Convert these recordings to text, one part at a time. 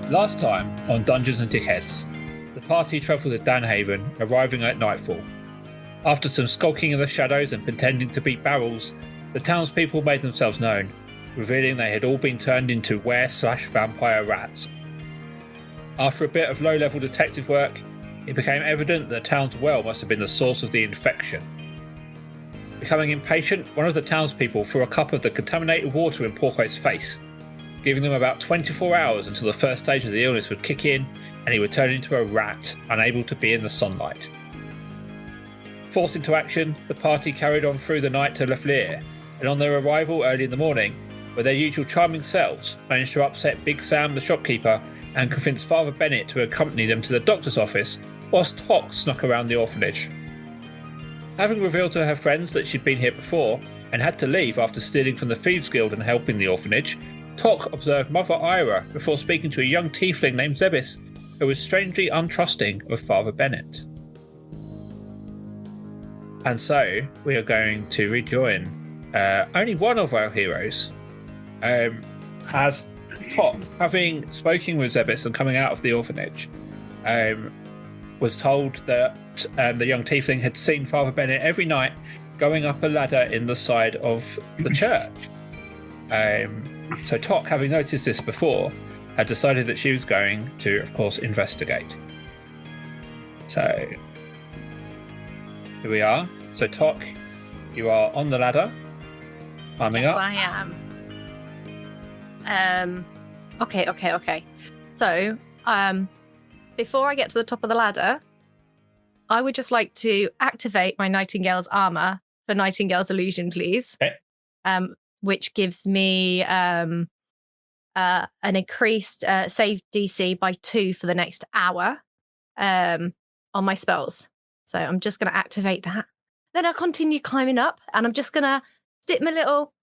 Last time on Dungeons and Dickheads, the party travelled to Danhaven, arriving at nightfall. After some skulking in the shadows and pretending to beat barrels, the townspeople made themselves known, revealing they had all been turned into were/vampire rats. After a bit of low-level detective work, it became evident that the town's well must have been the source of the infection. Becoming impatient, one of the townspeople threw a cup of the contaminated water in Porco's face, giving them about 24 hours until the first stage of the illness would kick in and he would turn into a rat, unable to be in the sunlight. Forced into action, the party carried on through the night to Lafleur, and on their arrival early in the morning, with their usual charming selves, managed to upset Big Sam the shopkeeper and convince Father Bennett to accompany them to the doctor's office, whilst Tock snuck around the orphanage. Having revealed to her friends that she'd been here before, and had to leave after stealing from the Thieves Guild and helping the orphanage, Tock observed Mother Ira before speaking to a young tiefling named Zebis, who was strangely untrusting of Father Bennett. And so, we are going to rejoin only one of our heroes, as Tock, having spoken with Zebis and coming out of the orphanage, was told that the young tiefling had seen Father Bennett every night going up a ladder in the side of the church. So Tock, having noticed this before, had decided that she was going to, of course, investigate. So, here we are. So Tock, you are on the ladder, climbing up. Yes, I am. Okay. So, before I get to the top of the ladder, I would just like to activate my Nightingale's armor for Nightingale's illusion, please. Okay. Which gives me an increased save DC by 2 for the next hour on my spells. So I'm just going to activate that. Then I'll continue climbing up, and I'm just going to stick my little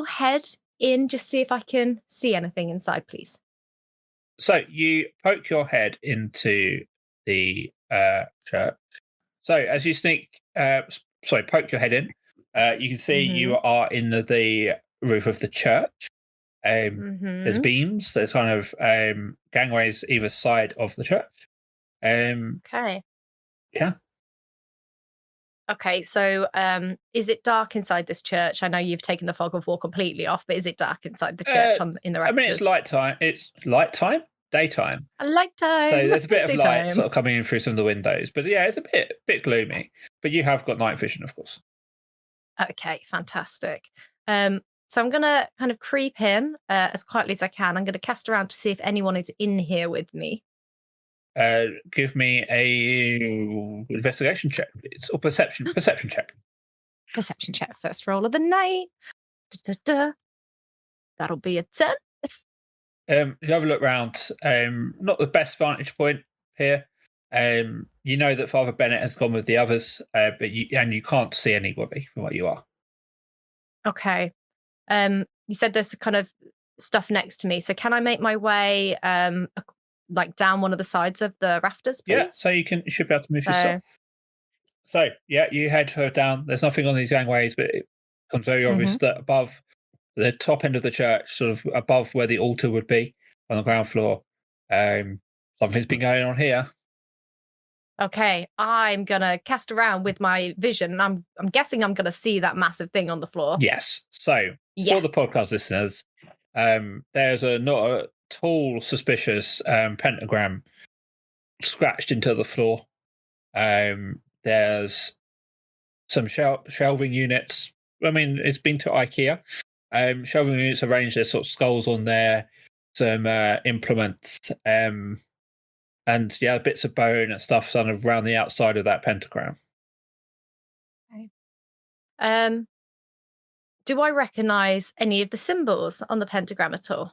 head in, just see if I can see anything inside, please. So you poke your head into the church. So as you poke your head in, you can see you are in the roof of the church. There's beams. There's kind of gangways either side of the church. Okay. Yeah. Okay, so is it dark inside this church? I know you've taken the fog of war completely off, but is it dark inside the church in the rafters? I mean, it's light time, daytime. A light time. So there's a bit of daytime. light sort of coming in through some of the windows. But yeah, it's a bit gloomy. But you have got night vision, of course. Okay, fantastic. So I'm going to kind of creep in as quietly as I can. I'm going to cast around to see if anyone is in here with me. Give me a investigation check, please, or perception check. Perception check, first roll of the night. That'll be a 10. You have a look round. Not the best vantage point here. You know that Father Bennett has gone with the others, but you can't see anybody from where you are. Okay. You said there's kind of stuff next to me, so can I make my way like down one of the sides of the rafters, please? Yeah, so you should be able to move yourself. So yeah, you head her down. There's nothing on these gangways, but it becomes very obvious that above the top end of the church, sort of above where the altar would be on the ground floor, something's been going on here. Okay, I'm gonna cast around with my vision. I'm guessing I'm gonna see that massive thing on the floor. Yes. So for the podcast listeners, there's not a tall, suspicious pentagram scratched into the floor. There's some shelving units. I mean, it's been to Ikea. Shelving units arranged, there's sort of skulls on there, some implements, and yeah, bits of bone and stuff sort of around the outside of that pentagram. Okay. Do I recognise any of the symbols on the pentagram at all?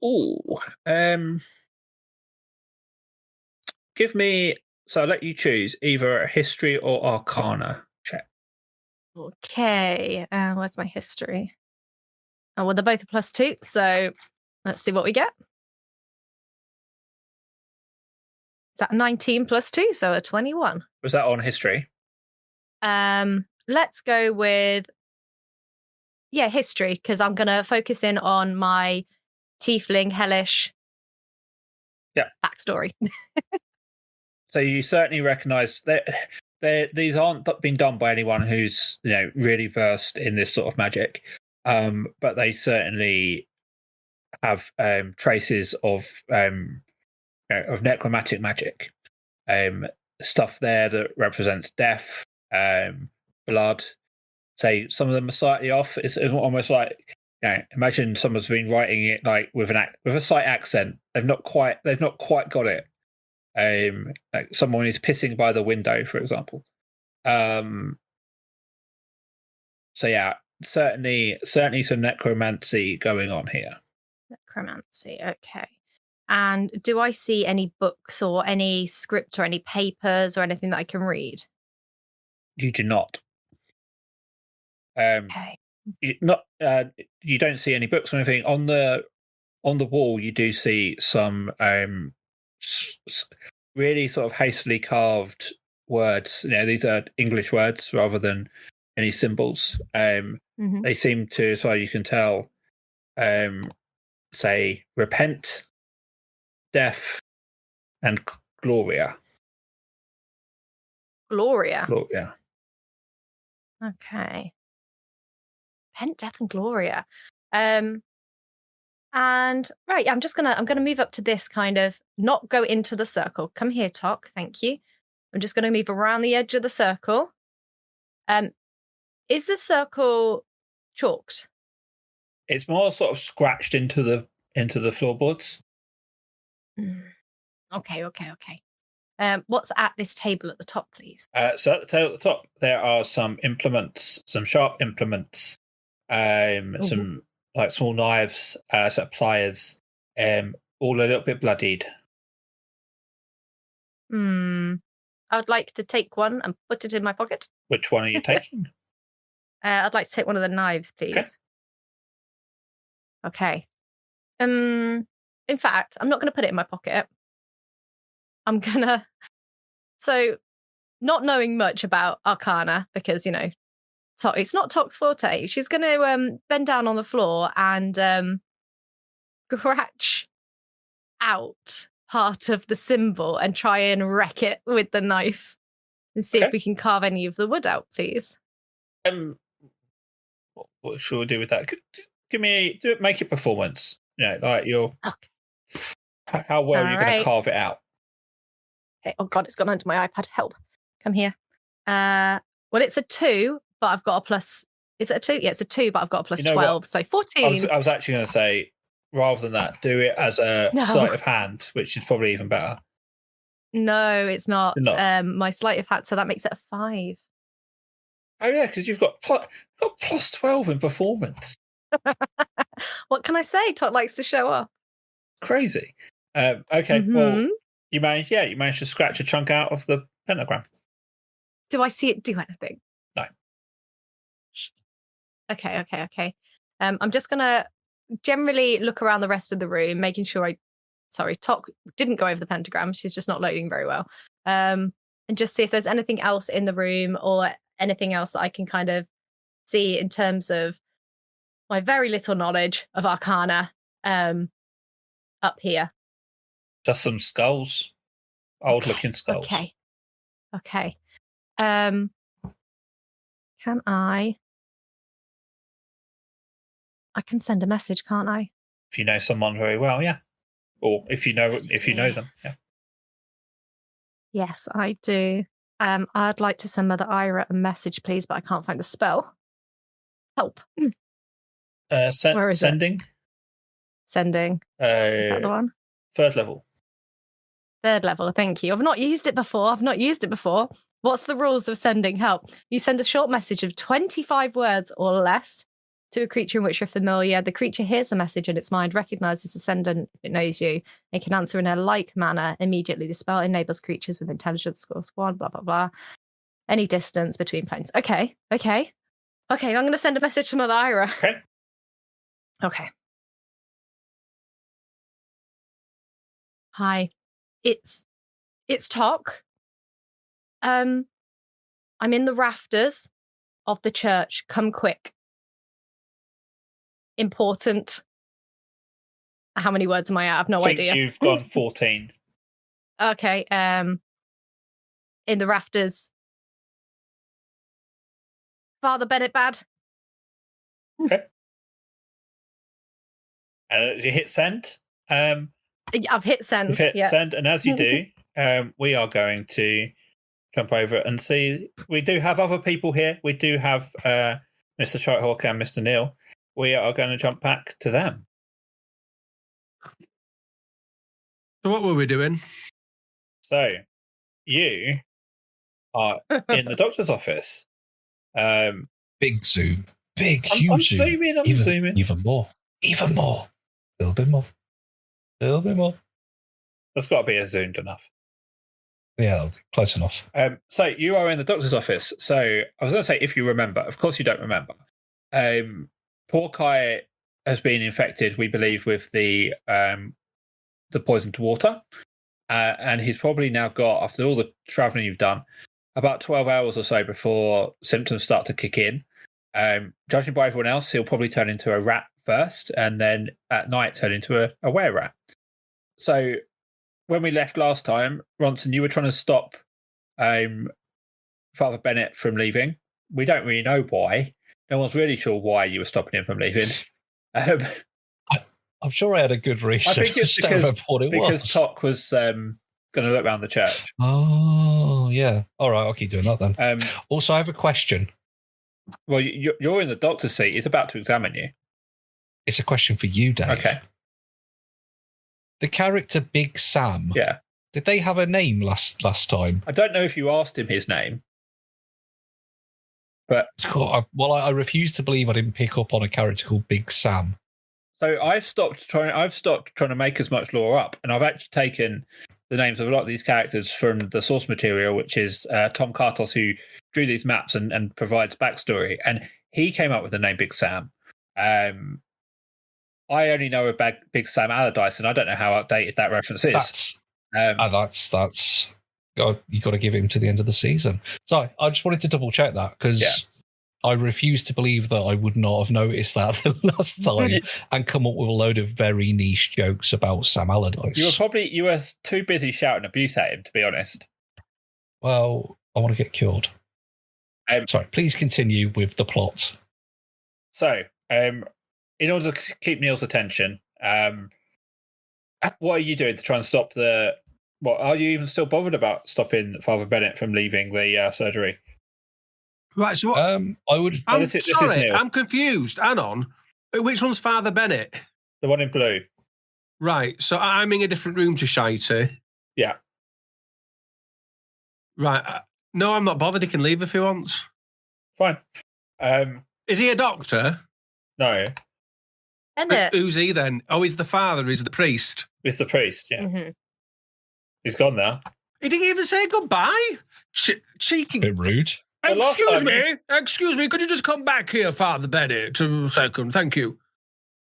Oh, give me. So I'll let you choose either a history or arcana check. Okay. Where's my history? Oh, well, they're both a +2, so let's see what we get. Is that 19 +2, so a 21? Was that on history? Let's go with history, because I'm going to focus in on my tiefling hellish backstory. So you certainly recognise that these aren't been done by anyone who's really versed in this sort of magic, but they certainly have traces of necromantic magic, stuff there that represents death, blood. Say some of them are slightly off. It's almost like imagine someone's been writing it like with a slight accent. They've not quite got it. Like someone is pissing by the window, for example. So yeah, certainly some necromancy going on here. Necromancy, okay. And do I see any books or any script or any papers or anything that I can read? You do not. Okay. You don't see any books or anything on the wall. You do see some really sort of hastily carved words. These are English words rather than any symbols. They seem to, as far as you can tell, say repent, death, and Gloria. Gloria. Okay. Repent, death, and Gloria. And right, I'm gonna move up to this kind of, not go into the circle. Come here, Tok. Thank you. I'm just gonna move around the edge of the circle. Is the circle chalked? It's more sort of scratched into the floorboards. Okay. What's at this table at the top, please? So at the table at the top, there are some implements, some sharp implements, some like small knives, sort of pliers, all a little bit bloodied. I'd like to take one and put it in my pocket. Which one are you taking? I'd like to take one of the knives, please. Okay. In fact, I'm not going to put it in my pocket. I'm gonna. So, not knowing much about Arcana, because it's not Tok's forte. She's going to bend down on the floor and scratch out part of the symbol and try and wreck it with the knife and see if we can carve any of the wood out, please. What should we do with that? Make it performance. Like you're. Okay. How well are you going to carve it out? Okay. Oh God, it's gone onto my iPad. Help! Come here. Well, it's a 2, but I've got a plus. Is it a 2? Yeah, it's a 2, but I've got a plus 12, so 14. I was actually going to say, rather than that, do it as a sleight of hand, which is probably even better. No, it's not. My sleight of hand, so that makes it a 5. Oh yeah, because you've got plus 12 in performance. What can I say? Todd likes to show off. Crazy. Okay, well, you managed to scratch a chunk out of the pentagram. Do I see it do anything? No. Okay. I'm just gonna generally look around the rest of the room, making sure Tok didn't go over the pentagram. She's just not loading very well. And just see if there's anything else in the room or anything else that I can kind of see in terms of my very little knowledge of Arcana up here. Just some skulls. Old-looking skulls. Okay. Can I can send a message, can't I? If you know someone very well, yeah. Or if you know them, yeah. Yes, I do. I'd like to send Mother Ira a message, please, but I can't find the spell. Help. Where is sending? It? Sending. Is that the one? 3rd level. 3rd level, thank you. I've not used it before. What's the rules of sending help? You send a short message of 25 words or less to a creature in which you're familiar. The creature hears the message in its mind, recognizes the sender if it knows you, and can answer in a like manner immediately. The spell enables creatures with intelligence scores 1, blah, blah, blah. Any distance between planes. Okay. I'm going to send a message to Mother Ira. Okay. Hi. It's Tok. I'm in the rafters of the church. Come quick. Important. How many words am I at? I've no I think idea. you've gone 14. Okay. In the rafters. Father Bennett bad. Okay. You hit send. I've hit send. You've hit send, and as you do, we are going to jump over and see. We do have other people here. We do have Mr. Shighawk and Mr. Neil. We are going to jump back to them. So what were we doing? So you are in the doctor's office. Big zoom. Big, I'm huge zooming. I'm zooming. Even more. Even more. A little bit more. A little bit more. That's got to be zoomed enough. Yeah, close enough. So you are in the doctor's office. So I was going to say, if you remember, of course you don't remember. Porkai has been infected, we believe, with the poisoned water, and he's probably now got, after all the travelling you've done, about 12 hours or so before symptoms start to kick in. Judging by everyone else, he'll probably turn into a rat first, and then at night turn into a were-rat. So when we left last time, Ronson, you were trying to stop Father Bennett from leaving. We don't really know why. No one's really sure why you were stopping him from leaving. I'm sure I had a good reason. I think it's because Tok was going to look around the church. Oh, yeah. All right, I'll keep doing that then. Also, I have a question. Well, you're in the doctor's seat. He's about to examine you. It's a question for you, Dave. Okay. The character Big Sam. Yeah. Did they have a name last time? I don't know if you asked him his name. But I refuse to believe I didn't pick up on a character called Big Sam. So I've stopped trying to make as much lore up, and I've actually taken the names of a lot of these characters from the source material, which is Tom Kartos, who drew these maps and provides backstory, and he came up with the name Big Sam. I only know about Big Sam Allardyce, and I don't know how outdated that reference is. That's you got to give him to the end of the season. So I just wanted to double check that because I refuse to believe that I would not have noticed that the last time and come up with a load of very niche jokes about Sam Allardyce. You were too busy shouting abuse at him, to be honest. Well, I want to get cured. Sorry, please continue with the plot. So, in order to keep Neil's attention, what are you doing to try and stop are you even still bothered about stopping Father Bennett from leaving the surgery? Right, so what? I'm sorry, I'm confused. Hang on. Which one's Father Bennett? The one in blue. Right, so I'm in a different room to Shitey. Yeah. Right. No, I'm not bothered. He can leave if he wants. Fine. Is he a doctor? No. Who's he then? Oh, he's the father. He's the priest. He's the priest, yeah. Mm-hmm. He's gone now. He didn't even say goodbye. Cheeky. Bit rude. Excuse me. Could you just come back here, Father Bennett, a second? Thank you.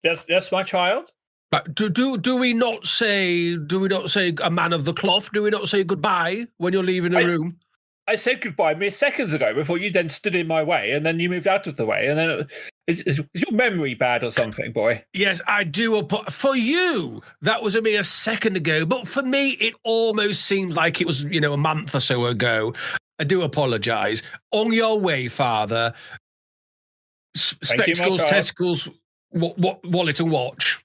Yes, my child. But do we not say a man of the cloth? Do we not say goodbye when you're leaving a room? I said goodbye mere seconds ago before you then stood in my way, and then you moved out of the way, and then is your memory bad or something, boy? Yes, I do. For you, that was a mere second ago, but for me, it almost seems like it was, a month or so ago. I do apologise. On your way, Father. Spectacles, testicles, wallet and watch.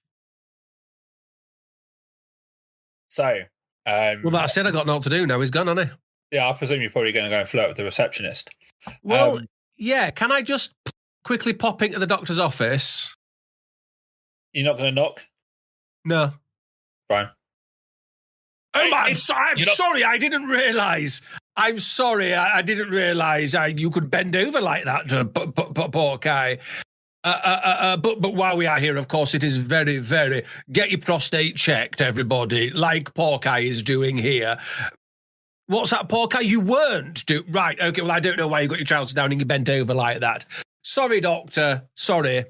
So, well, that's it. I got nothing to do now. He's gone, hasn't he? Yeah, I presume you're probably going to go and flirt with the receptionist. Well, yeah. Can I just quickly pop into the doctor's office? You're not going to knock? No. Fine. Oh, I'm sorry. I didn't realise. I'm sorry. I didn't realise you could bend over like that, poor guy. But while we are here, of course, it is very, very... Get your prostate checked, everybody, like Porkai is doing here. What's that, Porkai? You weren't right, okay, well, I don't know why you got your trousers down and you bent over like that. Sorry, doctor. Sorry.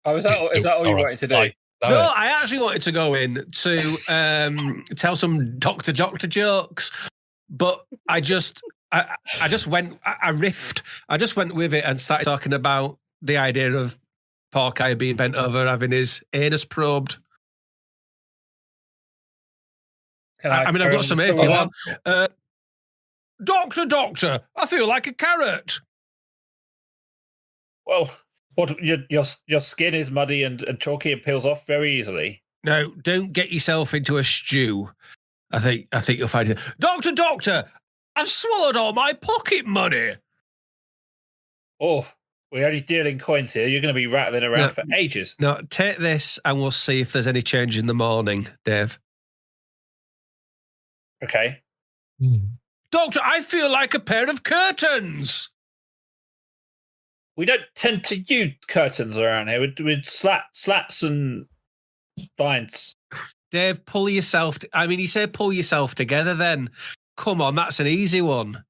Oh, is that all you wanted to do? No, I actually wanted to go in to tell some doctor jokes, but I just went with it and started talking about the idea of Hawkeye being bent over, having his anus probed. I mean, I've got some here if you want. Doctor, I feel like a carrot. Well, your skin is muddy and chalky and peels off very easily. No, don't get yourself into a stew. I think you'll find it. Doctor, I've swallowed all my pocket money. Oh, we're only dealing coins here. You're going to be rattling around for ages. No, take this and we'll see if there's any change in the morning, Dave. Okay. Doctor, I feel like a pair of curtains. We don't tend to use curtains around here with slats and blinds. Dave, pull yourself. You say pull yourself together then. Come on, that's an easy one.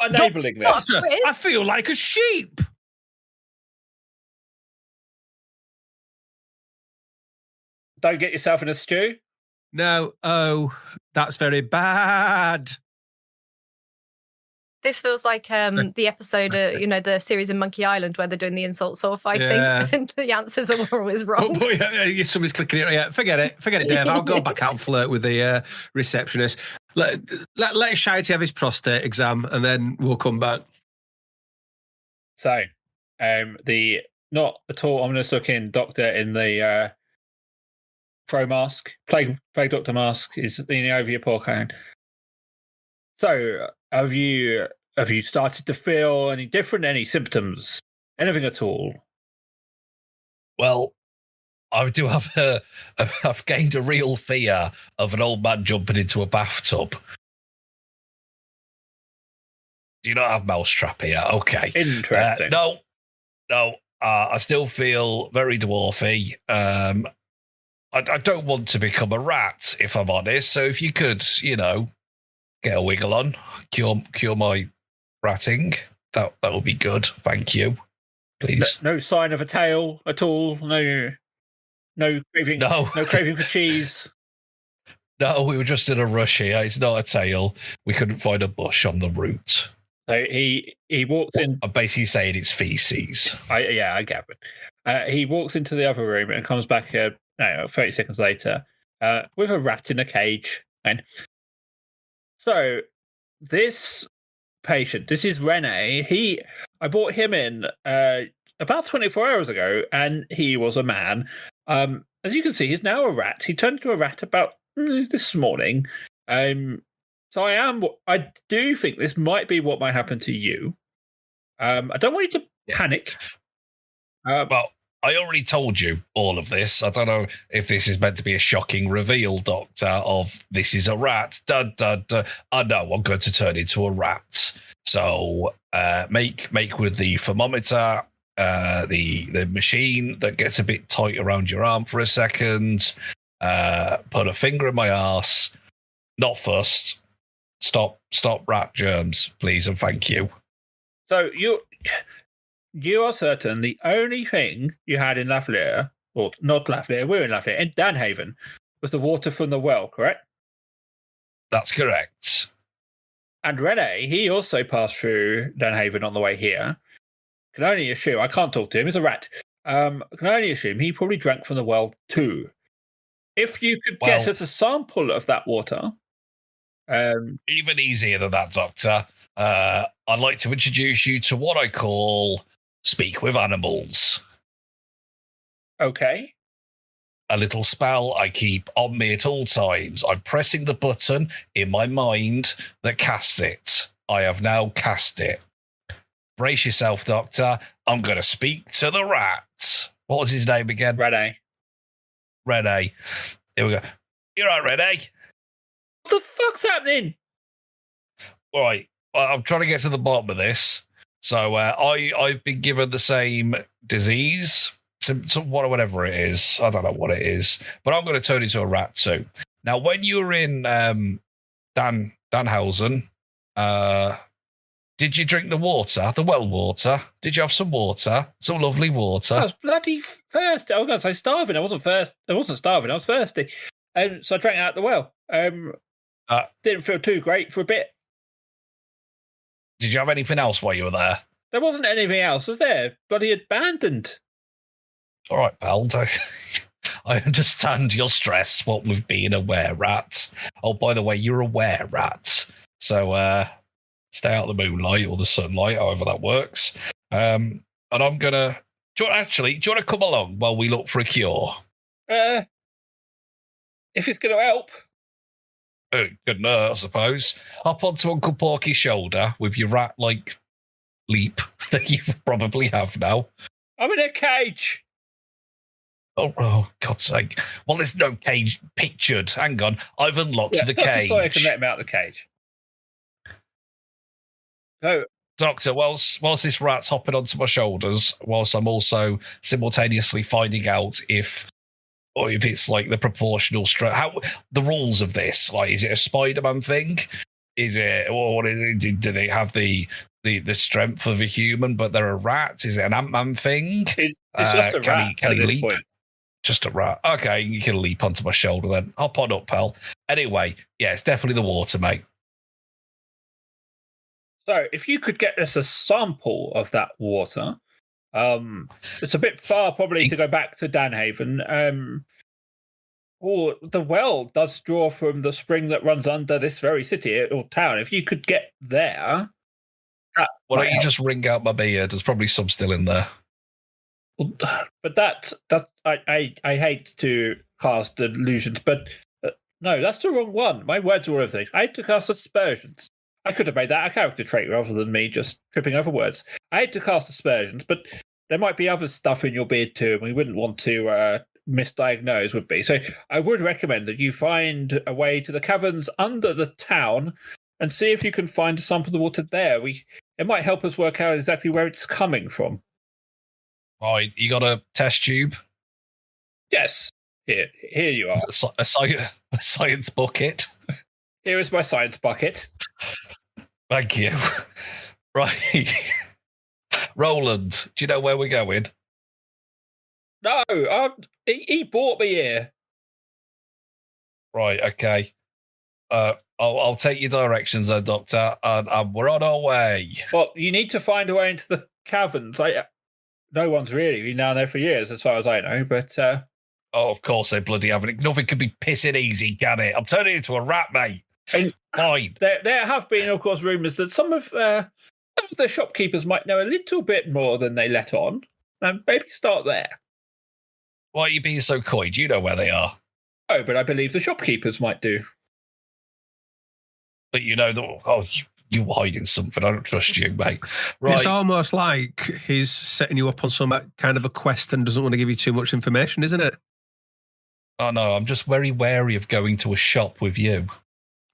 Enabling this. Doctor, I feel like a sheep. Don't get yourself in a stew. No. Oh, that's very bad. This feels like the episode, the series in Monkey Island where they're doing the insult sword fighting, and the answers are always wrong. Somebody's clicking it. Yeah, forget it, Dave. I'll go back out and flirt with the receptionist. Let Shitey have his prostate exam, and then we'll come back. So, the not at all ominous looking doctor in the pro mask, plague doctor mask, is leaning over your poor cone. So, have you started to feel any different? Any symptoms? Anything at all? Well, I do have I've gained a real fear of an old man jumping into a bathtub. Do you not have mousetrap here? Okay. Interesting. No. I still feel very dwarfy. I don't want to become a rat, if I'm honest. So if you could, get a wiggle on, cure my ratting, that would be good. Thank you. Please. No sign of a tail at all. No craving. No craving for cheese. No, we were just in a rush here. It's not a tail. We couldn't find a bush on the route. So he walks in. I'm basically saying it's feces. I get it. He walks into the other room and comes back 30 seconds later with a rat in a cage. And so this patient, this is Rene. I brought him in about 24 hours ago, and he was a man. As you can see, he's now a rat. He turned into a rat about this morning. So I do think this might be what might happen to you. I don't want you to panic. Well, I already told you all of this. I don't know if this is meant to be a shocking reveal, Doctor, of this is a rat. I know I'm going to turn into a rat. So make with the thermometer, the machine that gets a bit tight around your arm for a second. Put a finger in my arse. Not first. Stop rat germs, please, and thank you. So you are certain the only thing you had in Lafleur, or not Lafleur, we're in Lafleur, in Danhaven, was the water from the well, correct? That's correct. And Rene, he also passed through Danhaven on the way here. Can only assume, I can't talk to him, he's a rat. Can only assume he probably drank from the well too. If you could get us a sample of that water. Even easier than that, Doctor. I'd like to introduce you to what I call speak with animals. Okay. A little spell I keep on me at all times. I'm pressing the button in my mind that casts it. I have now cast it. Brace yourself, Doctor. I'm going to speak to the rat. What was his name again? Rene. Here we go. You're right, Rene. What the fuck's happening? All right. Well, I'm trying to get to the bottom of this. So I've been given the same disease, symptom, whatever it is. I don't know what it is, but I'm going to turn into a rat too. Now, when you were in DanHausen, did you drink the water, the well water? Did you have some water, some lovely water? I was bloody thirsty. I was going to say starving. I wasn't starving. I was thirsty, and so I drank out the well. Didn't feel too great for a bit. Did you have anything else while you were there? There wasn't anything else, was there? Bloody abandoned. All right, pal. I understand your stress, what with being a were-rat. Oh, by the way, you're a were-rat. So stay out of the moonlight or the sunlight, however that works. And I'm going to... Do you want to come along while we look for a cure? If it's going to help. Good night, I suppose. Hop onto Uncle Porky's shoulder with your rat-like leap that you probably have now. I'm in a cage. Oh, God's sake. Well, there's no cage pictured. Hang on. I've unlocked the cage. So I can let him out of the cage. Oh. Doctor, whilst this rat's hopping onto my shoulders, whilst I'm also simultaneously finding out if it's like the proportional strength, how the rules of this, like, is it a Spider-Man thing? Is it, or what is it? Do they have the strength of a human, but they're a rat? Is it an Ant-Man thing? It's just a rat can at he this leap? point. Just a rat. Okay, you can leap onto my shoulder then. Hop on up, pal. Anyway, yeah, it's definitely the water, mate. So, if you could get us a sample of that water, it's a bit far probably to go back to Danhaven. Or the well does draw from the spring that runs under this very city or town. If you could get there, why don't you just wring out my beard? There's probably some still in there. But that I hate to cast illusions, but no, that's the wrong one. My words are everything. I hate to cast aspersions. I could have made that a character trait rather than me just tripping over words. I hate to cast aspersions, but there might be other stuff in your beard too, and we wouldn't want to misdiagnose, would be. So I would recommend that you find a way to the caverns under the town and see if you can find a sample of the water there. It might help us work out exactly where it's coming from. Right, you got a test tube? Yes. Here you are. A science bucket. Here is my science bucket. Thank you. Right. Roland, do you know where we're going? No, he brought me here. Right, okay. I'll take your directions then, Doctor, and we're on our way. Well, you need to find a way into the caverns. No one's really been down there for years, as far as I know, but... Oh, of course they bloody haven't. Nothing could be pissing easy, can it? I'm turning into a rat, mate. Fine. There have been, of course, rumours that some of the shopkeepers might know a little bit more than they let on. Maybe start there. Why are you being so coy? Do you know where they are? Oh, but I believe the shopkeepers might do. But you know you're hiding something. I don't trust you, mate. Right. It's almost like he's setting you up on some kind of a quest and doesn't want to give you too much information, isn't it? Oh, no, I'm just very wary of going to a shop with you.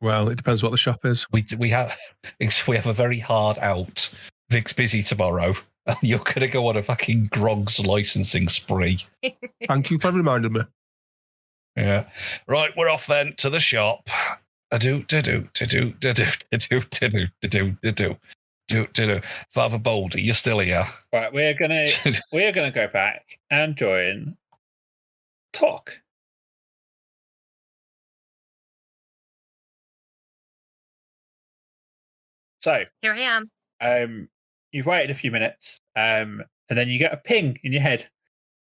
Well, it depends what the shop is. We have a very hard out. Vic's busy tomorrow, and you're going to go on a fucking Grog's licensing spree. Thank you for reminding me. Yeah. Right, we're off then to the shop. Father Boulder, you're still here. Right, we're gonna go back and join Talk. So here I am. You've waited a few minutes, and then you get a ping in your head.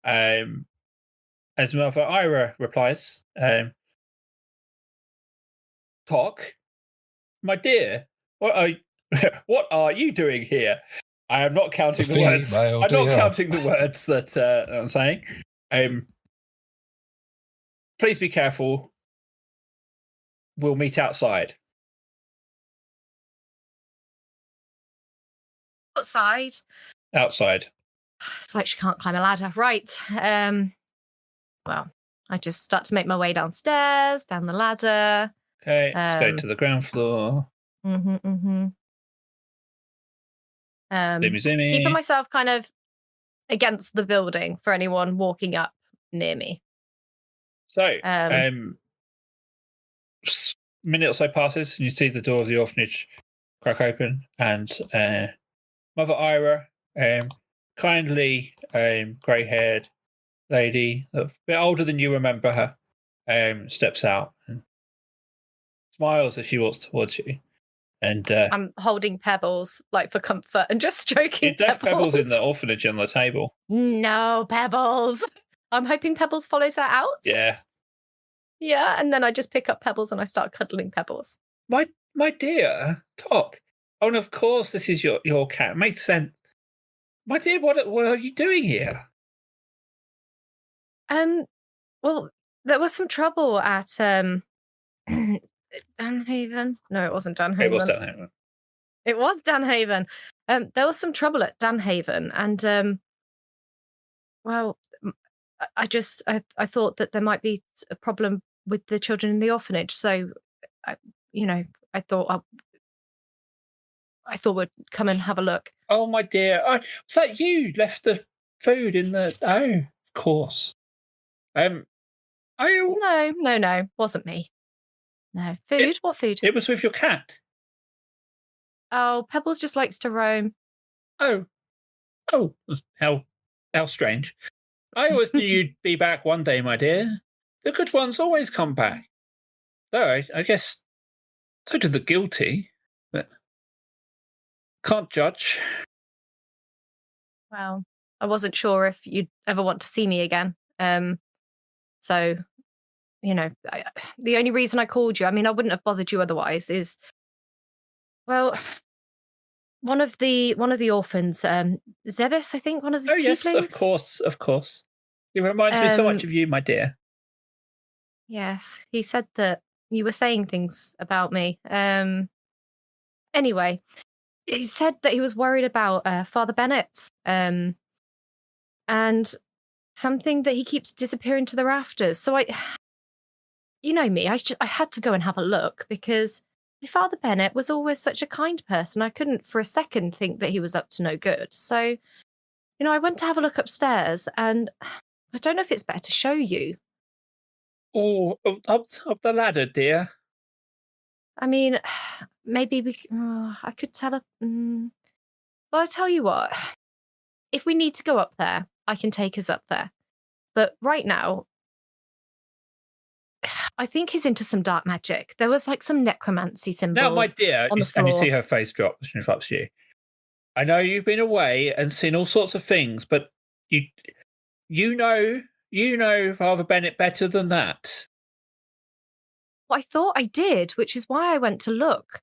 As Mother Ira replies, Talk, my dear, what are you doing here? I am not counting the words. I'm not counting the words that I'm saying. Please be careful. We'll meet outside. Outside. It's like she can't climb a ladder. Right. Well, I just start to make my way downstairs, down the ladder. Okay, let's go to the ground floor. Zoomy. Zoomy. Keeping myself kind of against the building for anyone walking up near me. So, minute or so passes, and you see the door of the orphanage crack open, and Mother Ira, kindly grey-haired lady, a bit older than you remember her, steps out and smiles as she walks towards you. And I'm holding Pebbles, like, for comfort and just stroking you left Pebbles in the orphanage on the table. No, Pebbles. I'm hoping Pebbles follows that out. Yeah. Yeah, and then I just pick up Pebbles and I start cuddling Pebbles. My dear, talk. Oh, and of course this is your cat. Makes sense. My dear, what are you doing here? Well, there was some trouble at Danhaven. No, it wasn't Danhaven. It was Danhaven. It was Danhaven. There was some trouble at Danhaven, and well, I thought that there might be a problem with the children in the orphanage. So, I thought we'd come and have a look. Oh, my dear. Oh, was that you left the food in the... Oh, of course. No, wasn't me. No. Food? What food? It was with your cat. Oh, Pebbles just likes to roam. Oh, how strange. I always knew you'd be back one day, my dear. The good ones always come back. Though, I guess so do the guilty, but can't judge. Well, I wasn't sure if you'd ever want to see me again. So, the only reason I called you, I mean, I wouldn't have bothered you otherwise, is, well, one of the orphans, Zebis, I think, one of the yes, tieflings? of course. He reminds me so much of you, my dear. Yes, he said that you were saying things about me. Anyway, he said that he was worried about Father Bennett, and something that he keeps disappearing to the rafters. So you know me, I had to go and have a look because Father Bennett was always such a kind person. I couldn't for a second think that he was up to no good. So, I went to have a look upstairs, and I don't know if it's better to show you. Oh, up the ladder, dear. I mean, maybe I could tell her. Well, I'll tell you what. If we need to go up there, I can take us up there. But right now, I think he's into some dark magic. There was like some necromancy symbols. Now, my dear, on the floor. and you see her face drop as she interrupts you. I know you've been away and seen all sorts of things, but you know Father Bennett better than that. Well, I thought I did, which is why I went to look.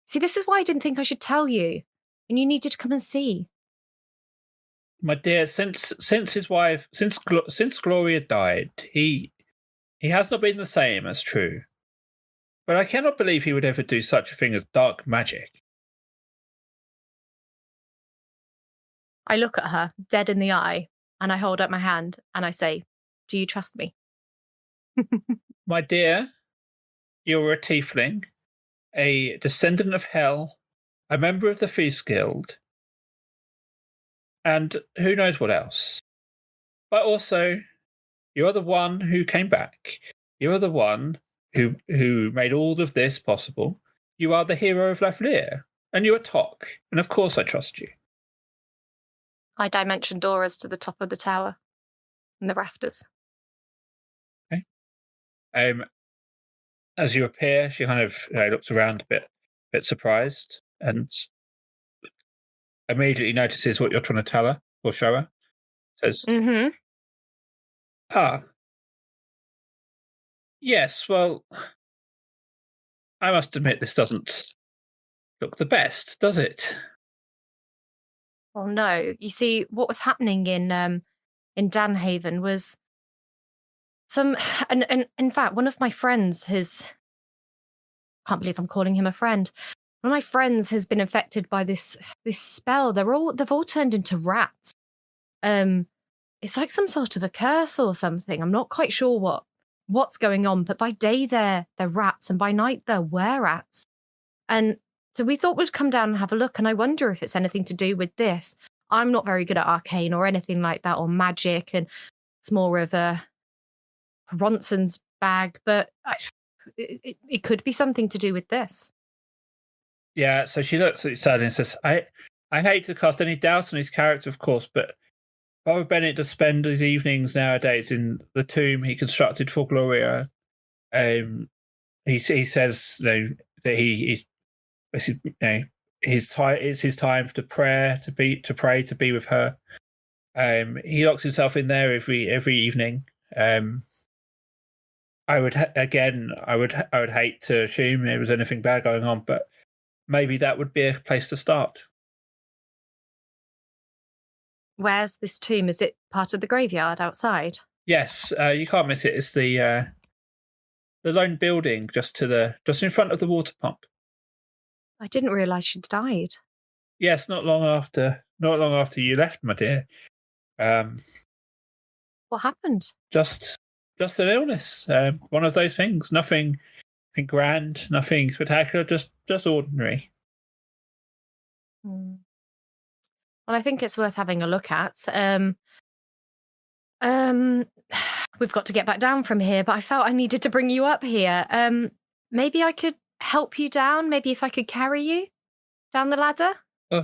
See, this is why I didn't think I should tell you, and you needed to come and see. My dear, since his wife, since Gloria died, he has not been the same, as true. But I cannot believe he would ever do such a thing as dark magic. I look at her, dead in the eye, and I hold up my hand, and I say, do you trust me? My dear, you're a tiefling, a descendant of hell, a member of the Thieves Guild, and who knows what else. But also, you're the one who came back. You're the one who made all of this possible. You are the hero of Lavalier, and you are Tok, and of course I trust you. I dimension doors to the top of the tower and the rafters. Okay. As you appear, she kind of looks around a bit surprised, and immediately notices what you're trying to tell her or show her. Says, "Ah, yes. Well, I must admit this doesn't look the best, does it?" Oh no! You see, what was happening in Danhaven was and in fact, one of my friends can't believe I'm calling him a friend. One of my friends has been infected by this spell. They've all turned into rats. It's like some sort of a curse or something. I'm not quite sure what's going on, but by day they're rats, and by night they're were-rats. And so we thought we'd come down and have a look, and I wonder if it's anything to do with this. I'm not very good at arcane or anything like that, or magic, and it's more of a Ronson's bag, but it could be something to do with this. Yeah, so she looks at you sadly and says, I hate to cast any doubt on his character, of course, but Father Bennett does spend his evenings nowadays in the tomb he constructed for Gloria. He says that it's his time to pray, to be with her. He locks himself in there every evening. I would hate to assume there was anything bad going on, but maybe that would be a place to start. Where's this tomb? Is it part of the graveyard outside? Yes, you can't miss it. It's the lone building just in front of the water pump. I didn't realise she'd died. Yes, not long after you left, my dear. What happened? Just an illness. One of those things. Nothing grand, nothing spectacular. Just ordinary. Well, I think it's worth having a look at. We've got to get back down from here, but I felt I needed to bring you up here. Maybe I could help you down. Maybe if I could carry you down the ladder.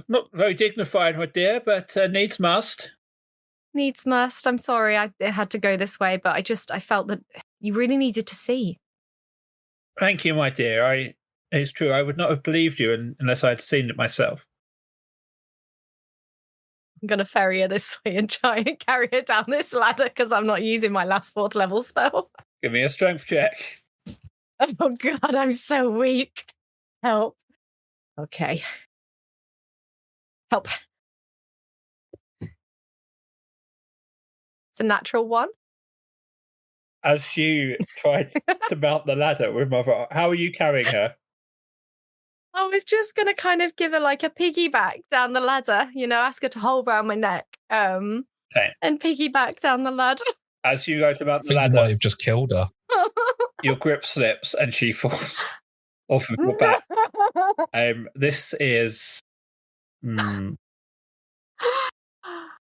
Not very dignified, my dear, but needs must. Needs must. I'm sorry it had to go this way, but I felt that you really needed to see. Thank you, my dear. It's true. I would not have believed you unless I had seen it myself. I'm going to ferry her this way and try and carry her down this ladder because I'm not using my last 4th level spell. Give me a strength check. Oh, God, I'm so weak. Help. Okay. Help. It's a natural 1. As you tried to mount the ladder with Mother, how are you carrying her? I was just going to kind of give her like a piggyback down the ladder, ask her to hold around my neck and piggyback down the ladder. As you go to mount the ladder, you might have just killed her. Your grip slips and she falls off of your back. This is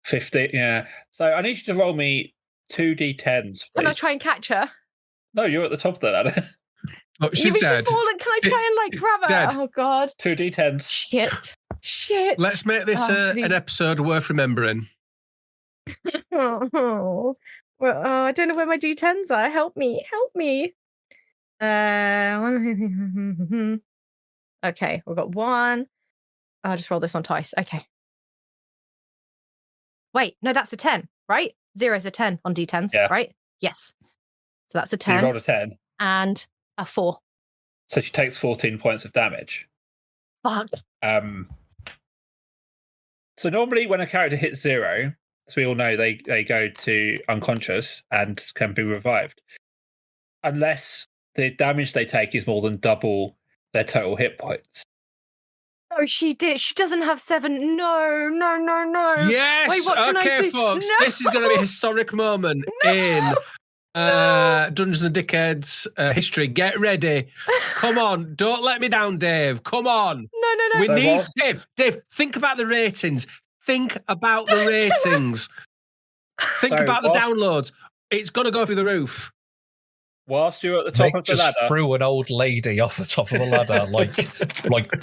50. Yeah. So I need you to roll me 2d10s. Please. Can I try and catch her? No, you're at the top of the ladder. Oh, she's dead. She's fallen. Can I try and grab her? Dead. Oh, God. 2d10s. Shit. Let's make this an episode worth remembering. Well, I don't know where my d10s are. Help me. Okay, we've got 1. I'll just roll this one twice. Okay. Wait, no, that's a 10, right? 0's a 10 on d10s, right? Yes. So that's a 10. So you rolled a 10. And a 4. So she takes 14 points of damage. Fuck. So normally when a character hits 0, as we all know, they go to unconscious and can be revived. Unless the damage they take is more than double their total hit points. Oh, she did. She doesn't have 7. No. Yes. Wait, what can I do? Folks. No! This is going to be a historic moment in Dungeons and Dickheads history. Get ready. Come on. Don't let me down, Dave. Come on. No. We need Dave. Think about the ratings. Think about the ratings. Think about the downloads. It's going to go through the roof. Whilst you're at the top of the ladder, threw an old lady off the top of the ladder like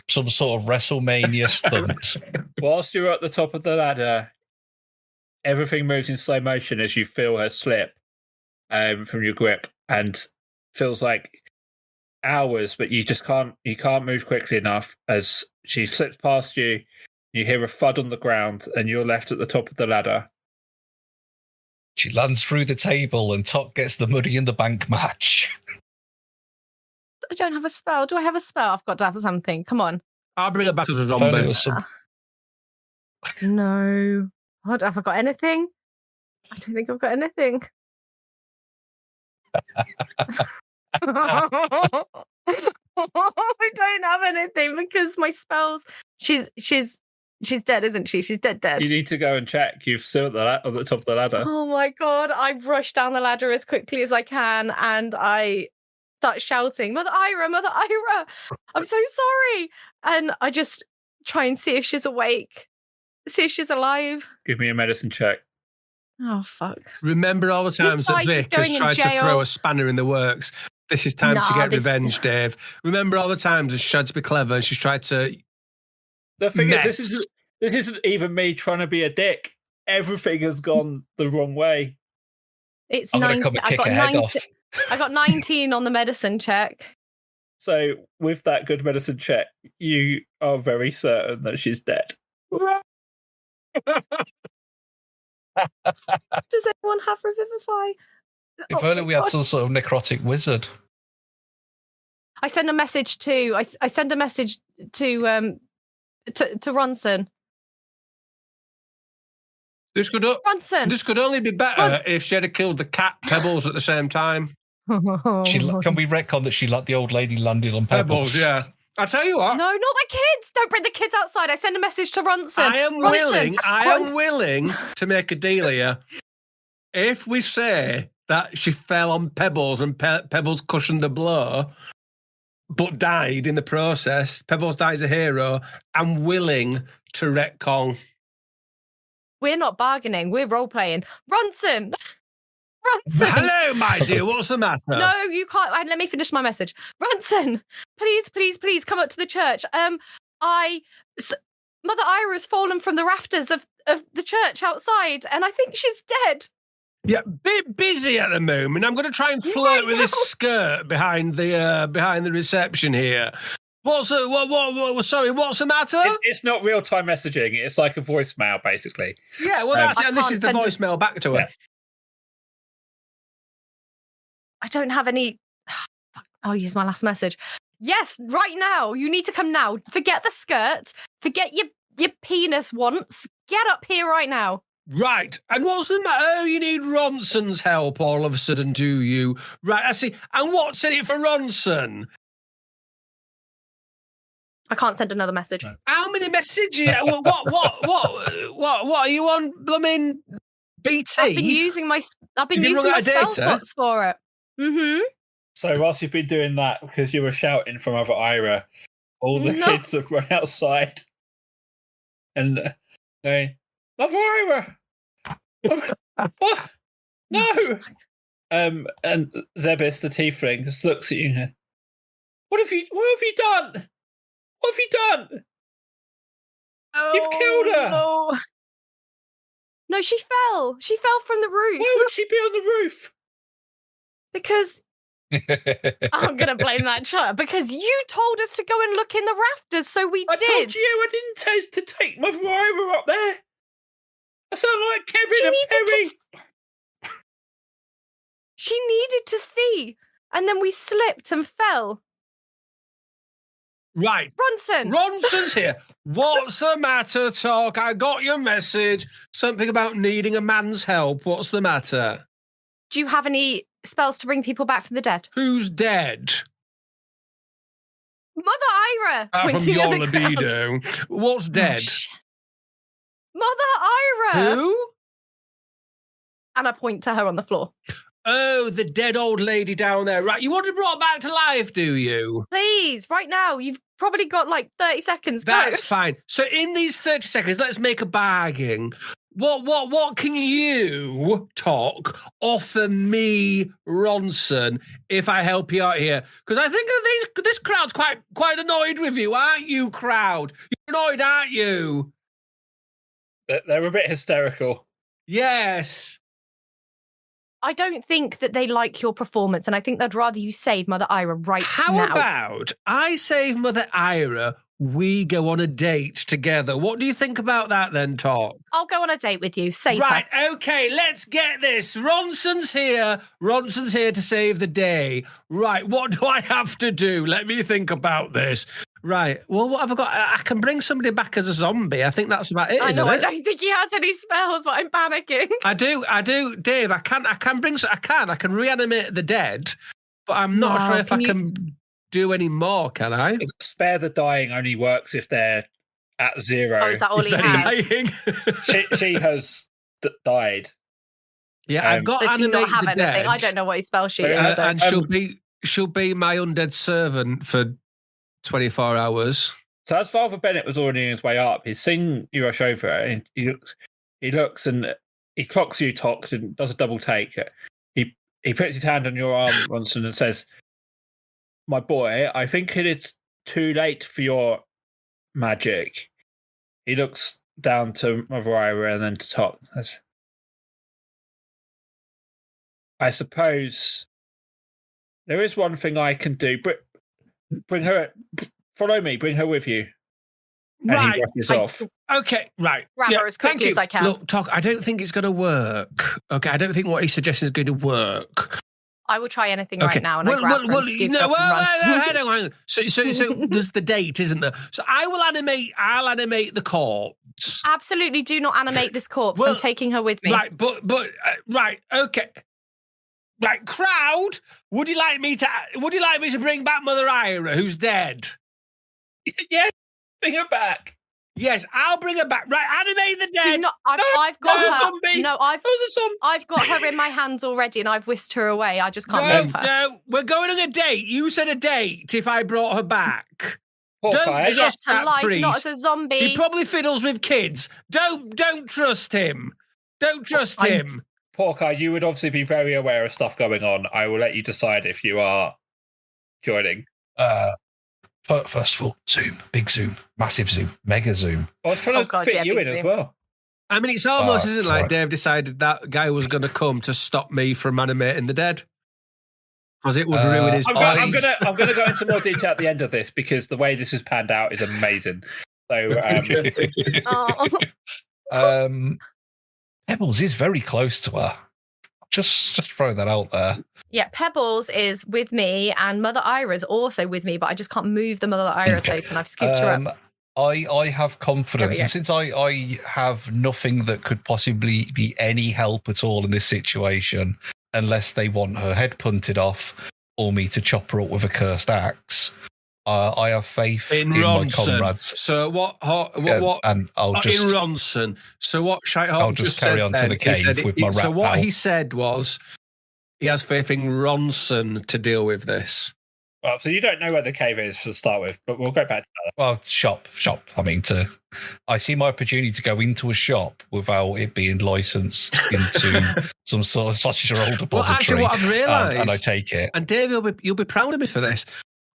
some sort of WrestleMania stunt. Whilst you're at the top of the ladder, everything moves in slow motion as you feel her slip from your grip, and feels like hours, but you just can't move quickly enough. As she slips past you, you hear a thud on the ground, and you're left at the top of the ladder. She lands through the table and Tot gets the Money in the Bank match. I don't have a spell. Do I have a spell? I've got to have something. Come on. I'll bring it back to the zombie. No. What, have I got anything? I don't think I've got anything. I don't have anything because my spells. She's dead, isn't she? She's dead. You need to go and check. You've still at the top of the ladder. Oh my God. I rush down the ladder as quickly as I can and I start shouting, Mother Ira, I'm so sorry. And I just try and see if she's awake, see if she's alive. Give me a medicine check. Oh, fuck. Remember all the times that Vic has tried to throw a spanner in the works. This is time to get revenge, Dave. Remember all the times that she tried to be clever and she's tried to... The thing is, this isn't even me trying to be a dick. Everything has gone the wrong way. It's I'm going to come and kick her head off. I got 19 on the medicine check. So, with that good medicine check, you are very certain that she's dead. Does anyone have Revivify? If only we had some sort of necrotic wizard. I send a message to I send a message to Ronson. This could only be better if she had killed the cat Pebbles at the same time. Can we retcon that she let the old lady landed on Pebbles? Yeah. I tell you what. No, not the kids. Don't bring the kids outside. I send a message to Ronson. I am willing to make a deal here. If we say that she fell on Pebbles and Pebbles cushioned the blow, but died in the process, Pebbles dies a hero, I'm willing to retcon. We're not bargaining. We're role-playing. Ronson! Hello, my dear. What's the matter? No, you can't. Let me finish my message. Ronson, please come up to the church. Mother Ira's fallen from the rafters of the church outside, and I think she's dead. Yeah, bit busy at the moment. I'm going to try and flirt with this skirt behind the reception here. What's the matter? It's not real-time messaging. It's like a voicemail, basically. Yeah, well, that's it. And this is the voicemail back to her. Yeah. I don't have any... I'll use my last message. Yes, right now. You need to come now. Forget the skirt. Forget your penis once. Get up here right now. Right. And what's the matter? Oh, you need Ronson's help all of a sudden, do you? Right, I see. And what's in it for Ronson? I can't send another message. No. How many messages? what are you on, blooming BT? I've been using my spell slots for it. Mm-hmm. So whilst you've been doing that, because you were shouting from Mother Ira, all the kids have run outside and going, Mother Ira! What? No! And Zebis, the tiefling, just looks at you. What have you done? What have you done? Oh, You've killed her! No, she fell. She fell from the roof. Why would she be on the roof? Because I'm going to blame that child. Because you told us to go and look in the rafters, so we did. I told you I didn't tell you to take Mother Ira up there. I sound like Kevin and Perry. She needed to see. And then we slipped and fell. Right. Ronson's here. What's the matter, Talk? I got your message. Something about needing a man's help. What's the matter? Do you have any spells to bring people back from the dead? Who's dead? Mother Ira. From your libido. What's dead? Mother Ira. Who? And I point to her on the floor. Oh, the dead old lady down there. Right. You want her brought back to life, do you? Please, right now. You've probably got like 30 seconds. That's fine. So in these 30 seconds, let's make a bargain. What can you, Talk, offer me, Ronson, if I help you out here? Because I think this crowd's quite annoyed with you, aren't you, crowd? You're annoyed, aren't you? They're a bit hysterical. Yes. I don't think that they like your performance, and I think they'd rather you save Mother Ira now. How about I save Mother Ira, we go on a date together? What do you think about that then, Talk? I'll go on a date with you. Save her. Right, her. okay, let's get this. Ronson's here. Ronson's here to save the day. Right, what do I have to do? Let me think about this. Right, well, what have I got? I can bring somebody back as a zombie. I think that's about it, isn't it? I don't think he has any spells, but I'm panicking. I do, Dave. I can reanimate the dead, but I'm not sure if I can do any more, can I? Spare the dying only works if they're at 0. Oh, is that all he has? she has died. Yeah, I've got animate the dead. I don't know what his spell sheet is. And she'll be my undead servant for 24 hours. So as Father Bennett was already on his way up, he's seen you rush over and he looks and he clocks you, Talk, and does a double take. He puts his hand on your arm, Ronson, and says, "My boy, I think it is too late for your magic." He looks down to Mother Ira and then to Talk. I suppose there is one thing I can do, but bring her. Follow me. Bring her with you. And Right. he rushes off. Okay, right. Grab her as quickly as I can. Look, Tok, I don't think it's going to work. Okay, I don't think what he's suggesting is going to work. I will try anything right now, and I grab her and scoop her up and run. So there's the date, isn't there? So I'll animate the corpse. Absolutely do not animate this corpse. I'm taking her with me. Right, right, okay. Right, crowd, would you like me to bring back Mother Ira, who's dead? Yeah, bring her back. Yes, I'll bring her back. Right, animate the dead. I've got her. Zombie. No, I've got her in my hands already, and I've whisked her away. I just can't move her. No, we're going on a date. You said a date if I brought her back. Don't trust to life, priest. Not as a zombie. He probably fiddles with kids. Don't trust him. Don't trust him. Porker, you would obviously be very aware of stuff going on. I will let you decide if you are joining. First of all, zoom, big zoom, massive zoom, mega zoom. I was trying to fit you in as well. I mean, it's almost isn't like right. Dave decided that guy was going to come to stop me from animating the dead. Because it would ruin his bodies. I'm going to go into more detail at the end of this because the way this has panned out is amazing. So, Pebbles is very close to her. Just throw that out there. Yeah, Pebbles is with me, and Mother Ira is also with me, but I just can't move the Mother Ira token. I've scooped her up. I have confidence, and since I have nothing that could possibly be any help at all in this situation, unless they want her head punted off or me to chop her up with a cursed axe, I have faith in my comrades. So what? And I'll just in Ronson. So what? I'll just carry on to the cave with my rat. So what he said was, he has faith in Ronson to deal with this. Well, so you don't know where the cave is to start with, but we'll go back to that. Well, shop. I mean, I see my opportunity to go into a shop without it being licensed into some sort of sausage roll depository. Well, actually, what I've realised, and I take it. And Dave, you'll be proud of me for this.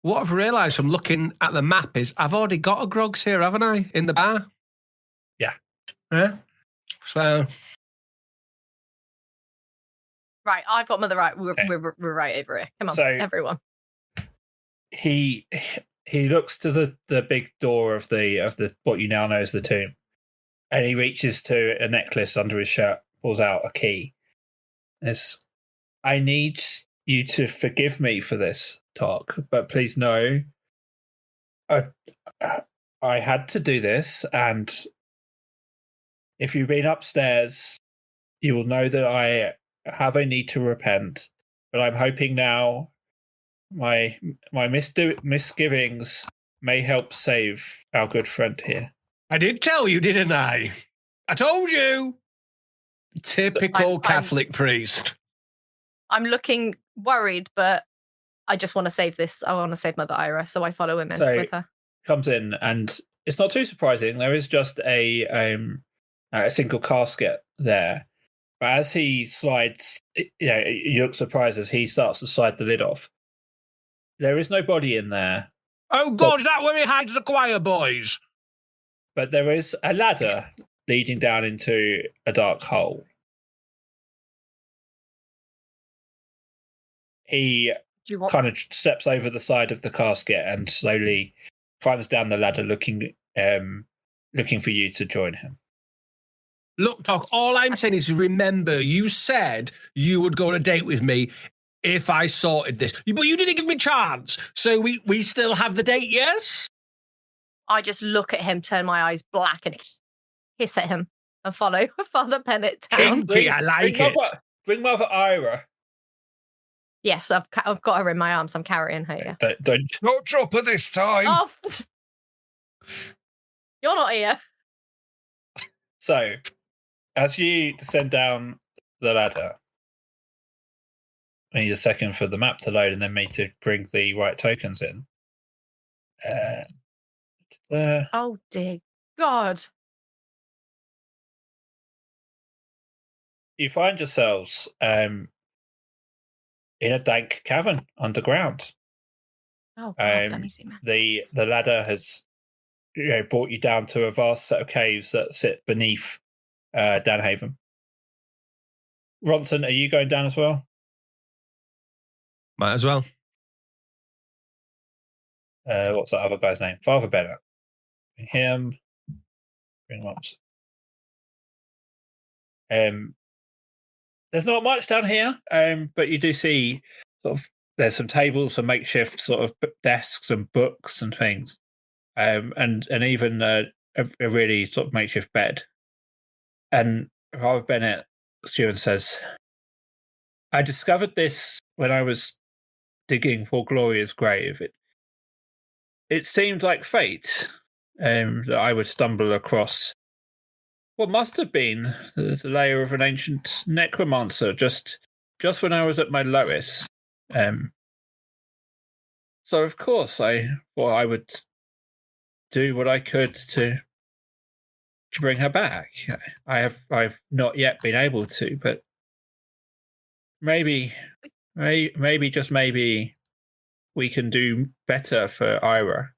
What I've realised from looking at the map is I've already got a grogs here, haven't I, in the bar? Yeah. Yeah. So. Right, I've got Mother right. We're right over here. Come on, everyone. He looks to the big door of the what you now know as the tomb, and he reaches to a necklace under his shirt, pulls out a key. I need you to forgive me for this talk, but please know, I had to do this, and if you've been upstairs, you will know that I have a need to repent. But I'm hoping now my misgivings may help save our good friend here. I did tell you, didn't I? I told you. Typical Catholic priest. I'm looking worried, but I just want to save this. I want to save Mother Ira, so I follow him in with her. Comes in, and it's not too surprising. There is just a single casket there. But as he slides, you look surprised as he starts to slide the lid off. There is no body in there. Oh, God, is that where he hides the choir boys? But there is a ladder leading down into a dark hole. He kind of steps over the side of the casket and slowly climbs down the ladder, looking for you to join him. Look, Doc, all I'm saying is remember, you said you would go on a date with me if I sorted this. But you didn't give me a chance. So we still have the date, yes? I just look at him, turn my eyes black and hiss at him and follow Father Bennett down. Kinky, I like it. Bring Mother Ira. Yes, I've got her in my arms. I'm carrying her. Yeah. Don't drop her this time. Oh, you're not here. So, as you descend down the ladder, I need a second for the map to load and then me to bring the right tokens in. Oh, dear God. You find yourselves in a dank cavern underground. Oh, God, let me see, man. The ladder has brought you down to a vast set of caves that sit beneath Danhaven. Ronson, are you going down as well? Might as well. what's that other guy's name? Father Bennett. Bring him. Bring Lumps. There's not much down here, but you do see sort of there's some tables, some makeshift sort of desks and books and things, and even a really sort of makeshift bed. And Father Bennett Stewart says, "I discovered this when I was digging for Gloria's grave. It seemed like fate that I would stumble across what must have been the lair of an ancient necromancer just when I was at my lowest. So of course I would do what I could to bring her back. I've not yet been able to, but maybe just maybe we can do better for Ira."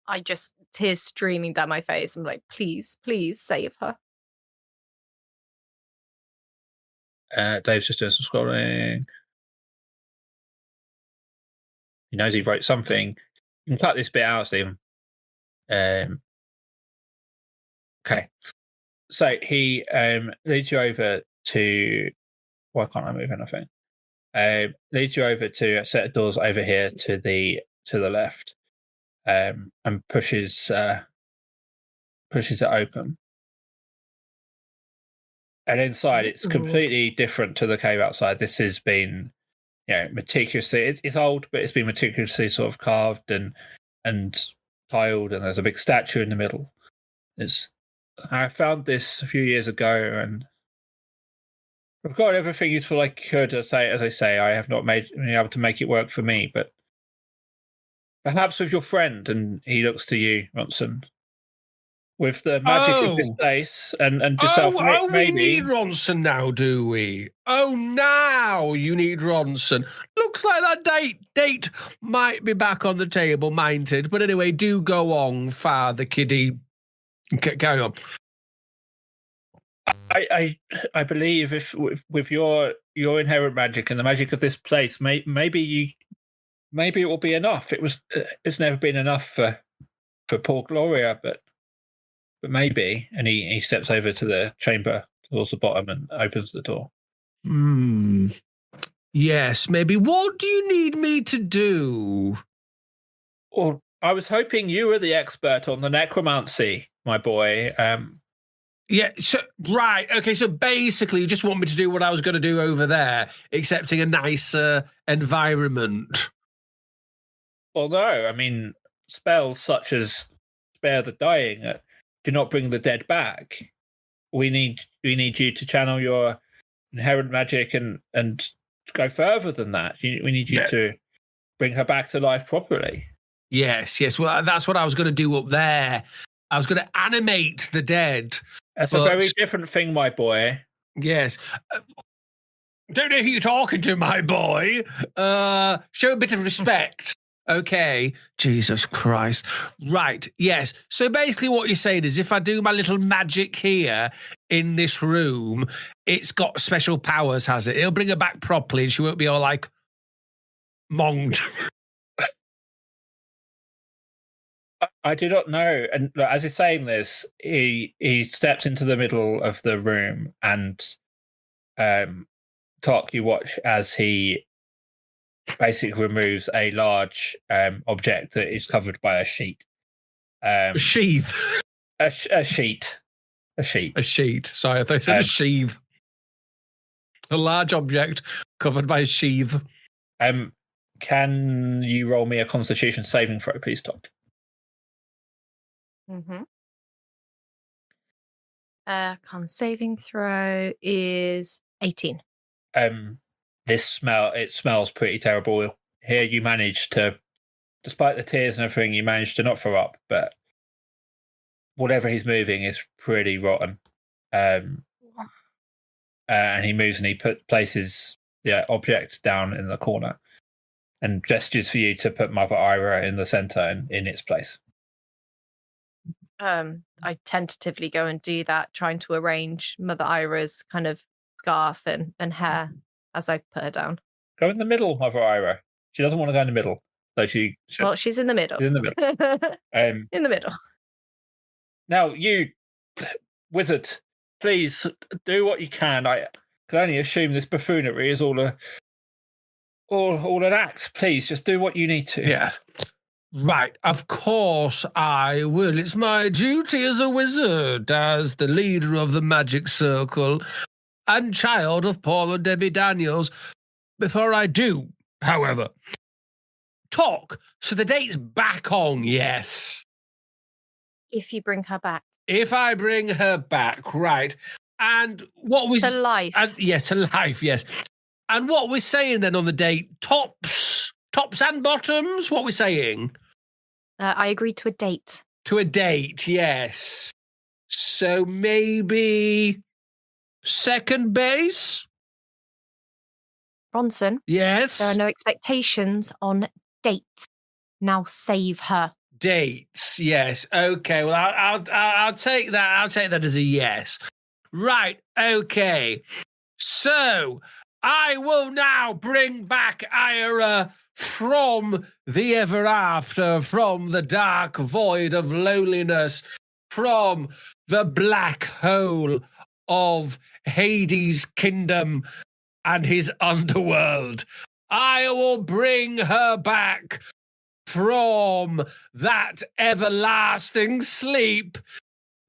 I just, tears streaming down my face. I'm like, please save her. Dave's just doing some scrolling. He knows he wrote something. You can cut this bit out, Stephen. Okay. So he leads you over to... Why can't I move anything? Leads you over to a set of doors over here to the left, and pushes it open. And inside, it's completely different to the cave outside. This has been, meticulously. It's old, but it's been meticulously sort of carved and tiled, and there's a big statue in the middle. I found this a few years ago, and I've got everything useful I could. As I say, I have not been able to make it work for me, but perhaps with your friend, and he looks to you, Ronson, with the magic of this place and yourself. We need Ronson now, do we? Oh, now you need Ronson. Looks like that date might be back on the table, minded. But anyway, do go on, Father Kiddie. Carry on. I believe if with your inherent magic and the magic of this place, maybe it will be enough. It's never been enough for poor Gloria, but maybe. And he steps over to the chamber towards the bottom and opens the door. Yes, maybe. What do you need me to do? Well, I was hoping you were the expert on the necromancy, my boy. Yeah, so, right. Okay, so basically you just want me to do what I was going to do over there, accepting a nicer environment. Well, no, I mean, spells such as spare the dying do not bring the dead back. We need you to channel your inherent magic and go further than that. We need you to bring her back to life properly. Yes. Well, that's what I was going to do up there. I was going to animate the dead. That's a very different thing, my boy. Yes. Don't know who you're talking to, my boy. Show a bit of respect. Okay. Jesus Christ. Right. Yes. So basically what you're saying is if I do my little magic here in this room, it's got special powers, has it? It'll bring her back properly and she won't be all like monged. I do not know. And look, as he's saying this, he steps into the middle of the room and Talk, you watch as he basically removes a large object that is covered by a sheet. A sheath. A sheet. A sheet. A sheet. Sorry, I thought you said a sheath. A large object covered by a sheath. Can you roll me a Constitution saving throw, please, Talk? Con saving throw is 18. It smells pretty terrible. Here you managed to, despite the tears and everything, you managed to not throw up, but whatever he's moving is pretty rotten. And he moves and he places the object down in the corner and gestures for you to put Mother Ira in the center in its place. I tentatively go and do that, trying to arrange Mother Ira's kind of scarf and hair as I put her down. Go in the middle, Mother Ira. She doesn't want to go in the middle. So she's in the middle. She's in the middle. In the middle. Now, you, wizard, please do what you can. I can only assume this buffoonery is all an act. Please, just do what you need to. Yeah. Right, of course I will. It's my duty as a wizard, as the leader of the magic circle and child of Paul and Debbie Daniels. Before I do, however, talk. So the date's back on, yes. If you bring her back. If I bring her back, right. And what was... To life. To life, yes. And what we're saying then on the date, tops and bottoms? What we're saying? I agreed to a date. To a date, yes. So maybe second base? Bronson? Yes? There are no expectations on dates. Now save her. Dates, yes. Okay, well, I'll take that. I'll take that as a yes. Right, okay. So, I will now bring back Ira from the ever after, from the dark void of loneliness, from the black hole of Hades' kingdom and his underworld. I will bring her back from that everlasting sleep,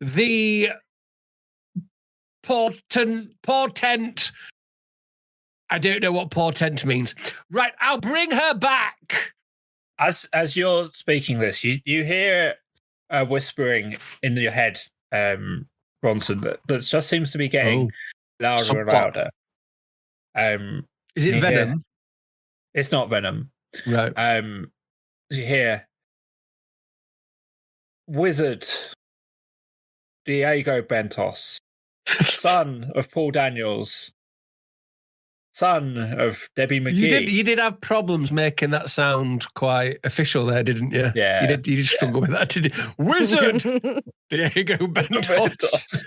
the portent. I don't know what portent means. Right, I'll bring her back. As you're speaking this, you hear a whispering in your head, Bronson, that just seems to be getting louder and louder. Is it Venom? It's not Venom. Right. You hear Wizard Diego Bentos, son of Paul Daniels, son of Debbie McGee. You did have problems making that sound quite official there, didn't you? Yeah. You did struggle with that, did you? Wizard Diego Bentos.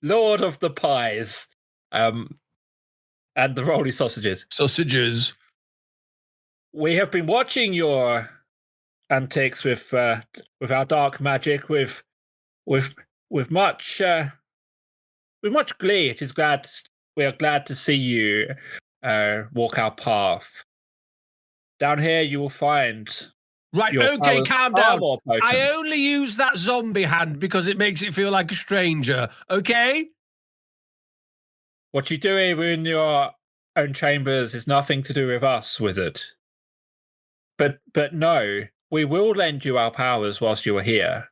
Lord of the Pies. And the Rolly Sausages. Sausages. We have been watching your antics with our dark magic with much glee. We are glad to see you walk our path. Down here, you will find. Right, okay, calm down. I only use that zombie hand because it makes it feel like a stranger. Okay. What you do here in your own chambers is nothing to do with us, wizard. But no, we will lend you our powers whilst you are here.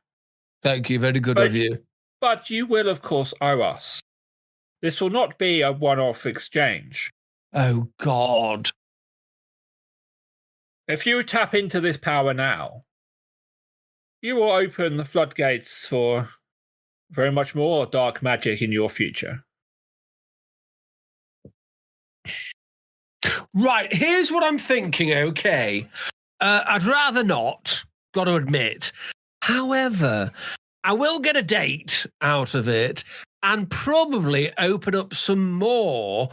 Thank you, very good of you. But you will, of course, owe us. This will not be a one-off exchange. Oh, God. If you tap into this power now, you will open the floodgates for very much more dark magic in your future. Right, here's what I'm thinking, okay. I'd rather not, got to admit. However, I will get a date out of it and probably open up some more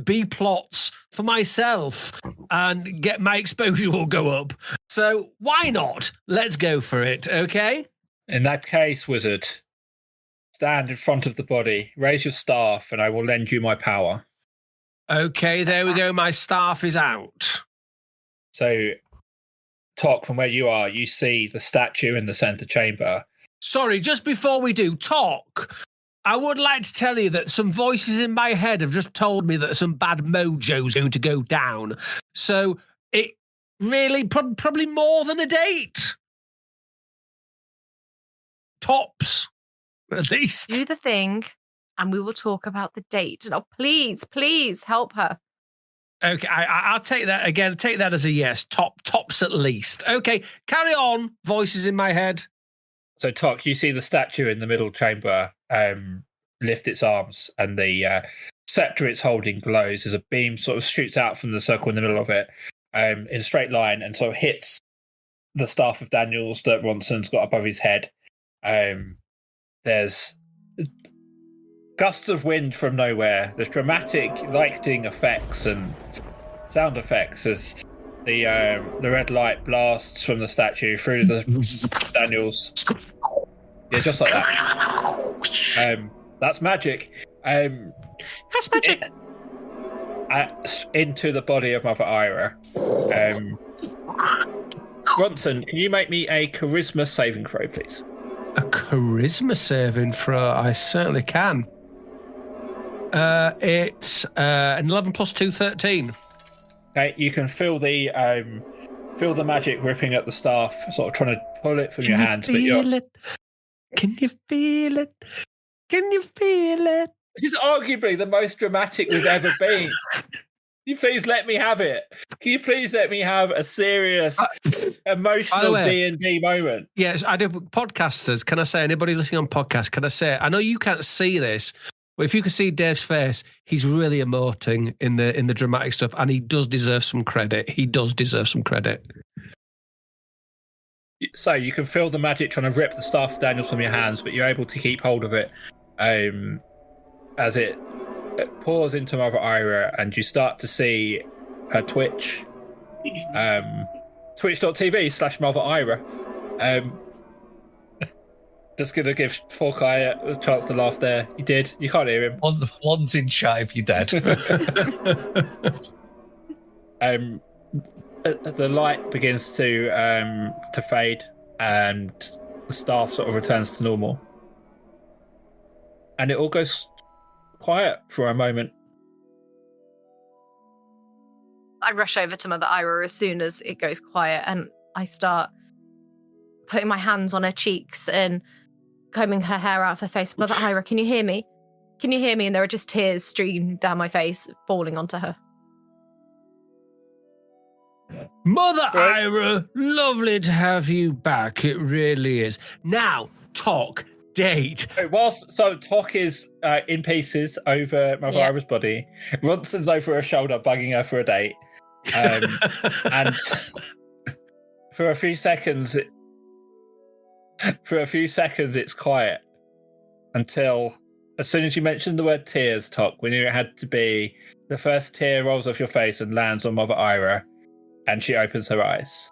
B-plots for myself and get my exposure will go up. So why not? Let's go for it, okay? In that case, wizard, stand in front of the body, raise your staff, and I will lend you my power. Okay, there we go. My staff is out. So, Tok, from where you are, you see the statue in the centre chamber. Sorry, just before we do, Tok, I would like to tell you that some voices in my head have just told me that some bad mojo's going to go down. So, it really, probably more than a date. Tops, at least. Do the thing, and we will talk about the date. Oh, please help her. Okay, I'll take that again. Take that as a yes. Tops at least. Okay, carry on. Voices in my head. So, Tok, you see the statue in the middle chamber lift its arms, and the scepter it's holding glows as a beam sort of shoots out from the circle in the middle of it in a straight line, and sort of hits the staff of Daniels that Ronson's got above his head. There's gusts of wind from nowhere. There's dramatic lightning effects and sound effects as the red light blasts from the statue through the Daniels. Yeah, just like that. That's magic. That's magic. Into the body of Mother Ira. Bronson, can you make me a charisma saving throw, please? A charisma saving throw? I certainly can. It's an 11 plus 2, 13. Okay, you can feel the magic ripping at the staff, sort of trying to pull it from your hands. Can you feel it? Can you feel it? This is arguably the most dramatic we've ever been. Can you please let me have it? Can you please let me have a serious, emotional D&D moment? Yes, I do. Podcasters, can I say, anybody listening on podcast, can I say, I know you can't see this, but if you can see Dave's face, he's really emoting in the dramatic stuff, and he does deserve some credit. He does deserve some credit. So you can feel the magic trying to rip the staff of Daniels from your hands, but you're able to keep hold of it as it pours into Mother Ira, and you start to see her twitch. Twitch.tv/Mother Ira. Just going to give Hawkeye a chance to laugh there. You did. You can't hear him. One's in chat if you're dead. The light begins to fade, and the staff sort of returns to normal. And it all goes quiet for a moment. I rush over to Mother Ira as soon as it goes quiet, and I start putting my hands on her cheeks and combing her hair out of her face. Mother Ira, can you hear me? Can you hear me? And there are just tears streaming down my face, falling onto her. Mother Ira, lovely to have you back. It really is. Now, talk. Date. So Tok is in pieces over Mother Ira's body. Ronson's over her shoulder, bugging her for a date. And for a few seconds, it's quiet until, as soon as you mentioned the word tears, Tok, we knew it had to be the first tear rolls off your face and lands on Mother Ira, and she opens her eyes.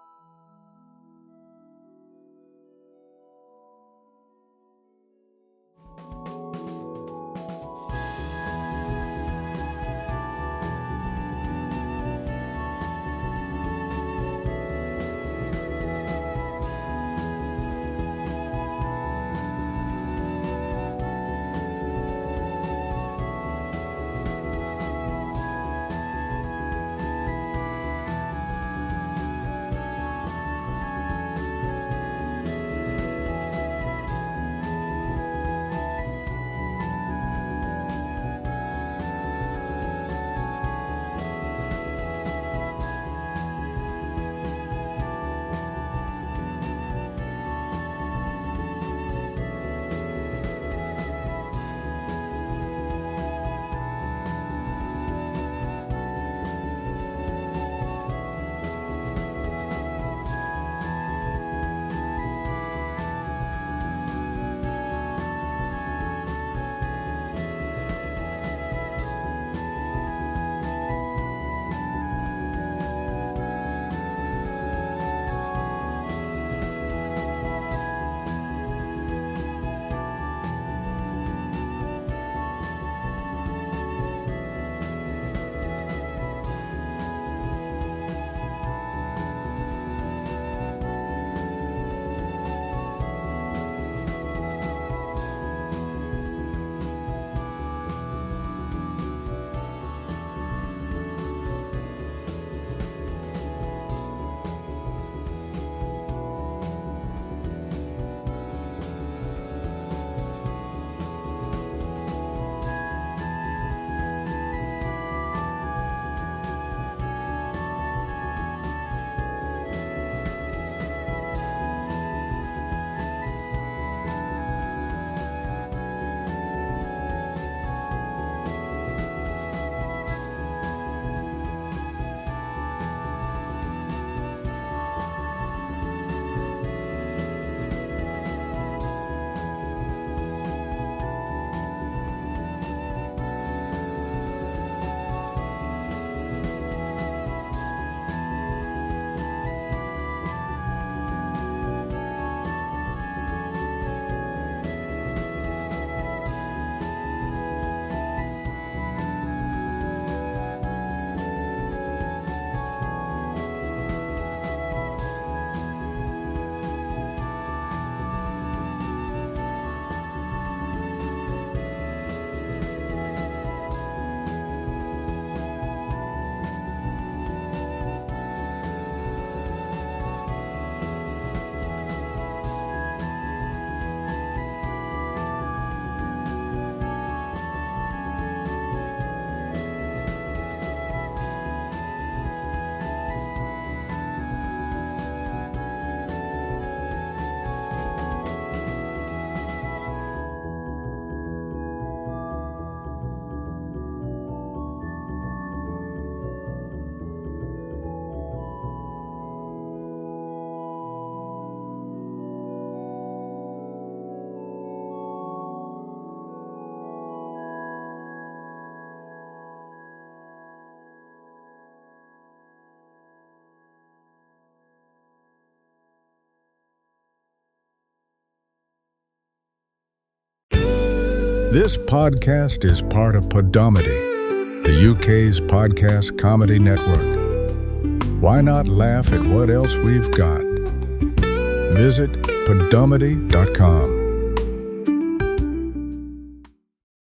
This podcast is part of Podomedy, the UK's podcast comedy network. Why not laugh at what else we've got? Visit podomedy.com.